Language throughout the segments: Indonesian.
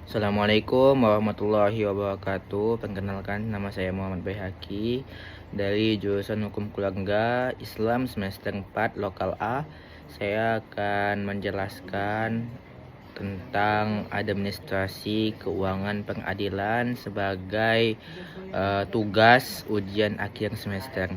Assalamualaikum warahmatullahi wabarakatuh. Perkenalkan, nama saya Muhammad Baihaqi dari jurusan Hukum Keluarga Islam semester 4 Lokal A. Saya akan menjelaskan tentang administrasi keuangan pengadilan sebagai tugas ujian akhir semester.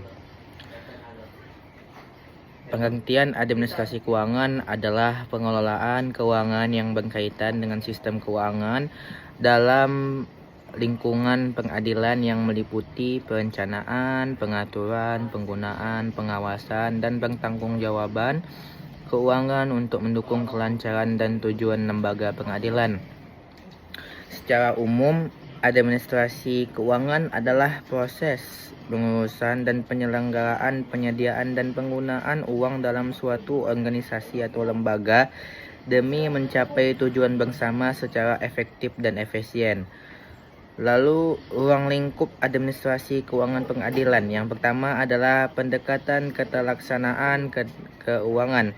Pengertian administrasi keuangan adalah pengelolaan keuangan yang berkaitan dengan sistem keuangan dalam lingkungan pengadilan yang meliputi perencanaan, pengaturan, penggunaan, pengawasan, dan pertanggungjawaban keuangan untuk mendukung kelancaran dan tujuan lembaga pengadilan. Secara umum, administrasi keuangan adalah proses pengurusan dan penyelenggaraan penyediaan dan penggunaan uang dalam suatu organisasi atau lembaga demi mencapai tujuan bersama secara efektif dan efisien. Lalu, ruang lingkup administrasi keuangan pengadilan. Yang pertama adalah pendekatan keterlaksanaan keuangan.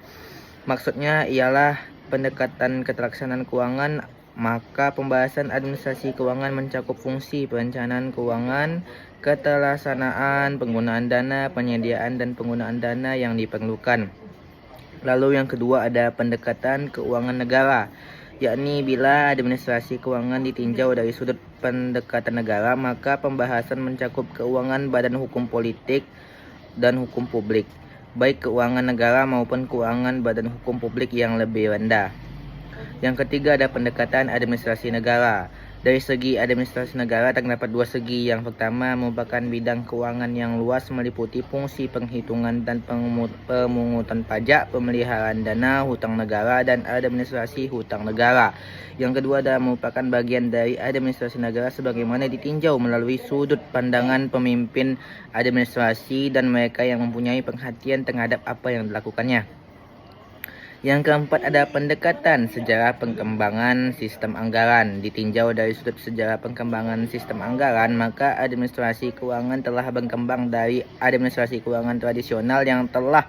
Maksudnya ialah pendekatan keterlaksanaan keuangan. Maka pembahasan administrasi keuangan mencakup fungsi perencanaan keuangan, keterlaksanaan, penggunaan dana, penyediaan dan penggunaan dana yang diperlukan. Lalu yang kedua ada pendekatan keuangan negara, yakni bila administrasi keuangan ditinjau dari sudut pendekatan negara, maka pembahasan mencakup keuangan badan hukum politik dan hukum publik, baik keuangan negara maupun keuangan badan hukum publik yang lebih rendah. Yang ketiga ada pendekatan administrasi negara. Dari segi administrasi negara terdapat dua segi. Yang pertama merupakan bidang keuangan yang luas meliputi fungsi penghitungan dan pemungutan pajak, pemeliharaan dana, hutang negara, dan administrasi hutang negara. Yang kedua adalah merupakan bagian dari administrasi negara sebagaimana ditinjau melalui sudut pandangan pemimpin administrasi dan mereka yang mempunyai perhatian terhadap apa yang dilakukannya. Yang keempat ada pendekatan sejarah perkembangan sistem anggaran. Ditinjau dari sudut sejarah perkembangan sistem anggaran, maka administrasi keuangan telah berkembang dari administrasi keuangan tradisional yang telah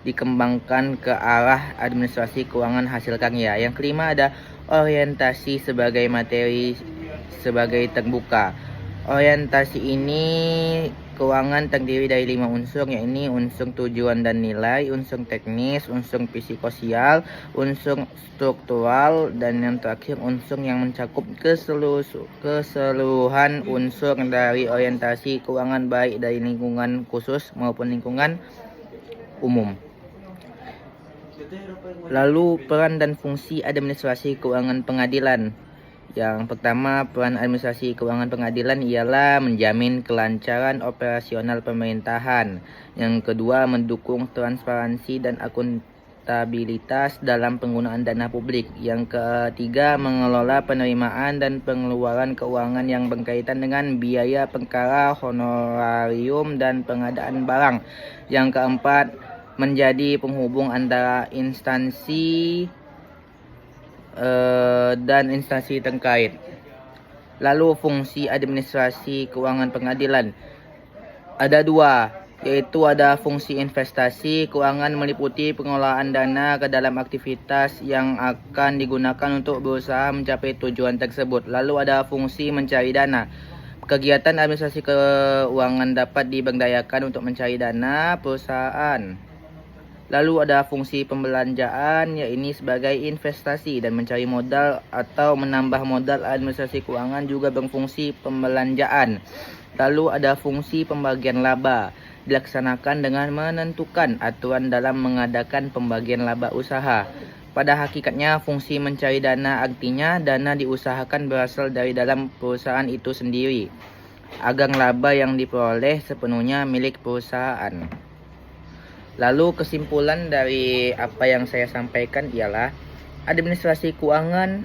dikembangkan ke arah administrasi keuangan hasil karya. Yang kelima ada orientasi sebagai materi sebagai terbuka. Orientasi ini keuangan terdiri dari 5 unsur, yakni unsur tujuan dan nilai, unsur teknis, unsur psikososial, unsur struktural, dan yang terakhir unsur yang mencakup keseluruhan unsur dari orientasi keuangan baik dari lingkungan khusus maupun lingkungan umum. Lalu peran dan fungsi administrasi keuangan pengadilan. Yang pertama, peran administrasi keuangan pengadilan ialah menjamin kelancaran operasional pemerintahan. Yang kedua, mendukung transparansi dan akuntabilitas dalam penggunaan dana publik. Yang ketiga, mengelola penerimaan dan pengeluaran keuangan yang berkaitan dengan biaya perkara, honorarium, dan pengadaan barang. Yang keempat, menjadi penghubung antara instansi dan instansi terkait. Lalu fungsi administrasi keuangan pengadilan ada dua, yaitu ada fungsi investasi keuangan meliputi pengelolaan dana ke dalam aktivitas yang akan digunakan untuk berusaha mencapai tujuan tersebut. Lalu ada fungsi mencari dana. Kegiatan administrasi keuangan dapat diberdayakan untuk mencari dana perusahaan. Lalu ada fungsi pembelanjaan, yaitu sebagai investasi dan mencari modal atau menambah modal. Administrasi keuangan juga berfungsi pembelanjaan. Lalu ada fungsi pembagian laba, dilaksanakan dengan menentukan aturan dalam mengadakan pembagian laba usaha. Pada hakikatnya fungsi mencari dana artinya dana diusahakan berasal dari dalam perusahaan itu sendiri, agar laba yang diperoleh sepenuhnya milik perusahaan. Lalu kesimpulan dari apa yang saya sampaikan ialah administrasi keuangan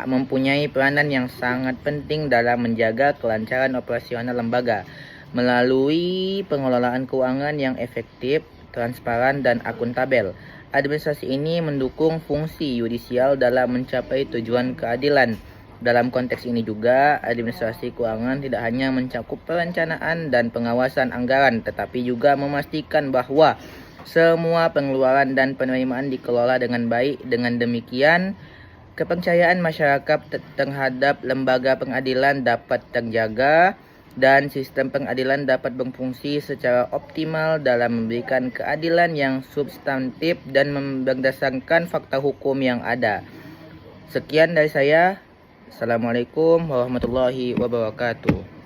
mempunyai peranan yang sangat penting dalam menjaga kelancaran operasional lembaga melalui pengelolaan keuangan yang efektif, transparan, dan akuntabel. Administrasi ini mendukung fungsi yudisial dalam mencapai tujuan keadilan. Dalam konteks ini juga, administrasi keuangan tidak hanya mencakup perencanaan dan pengawasan anggaran, tetapi juga memastikan bahwa semua pengeluaran dan penerimaan dikelola dengan baik. Dengan demikian, kepercayaan masyarakat terhadap lembaga pengadilan dapat terjaga dan sistem pengadilan dapat berfungsi secara optimal dalam memberikan keadilan yang substantif dan berdasarkan fakta hukum yang ada. Sekian dari saya. Assalamualaikum warahmatullahi wabarakatuh.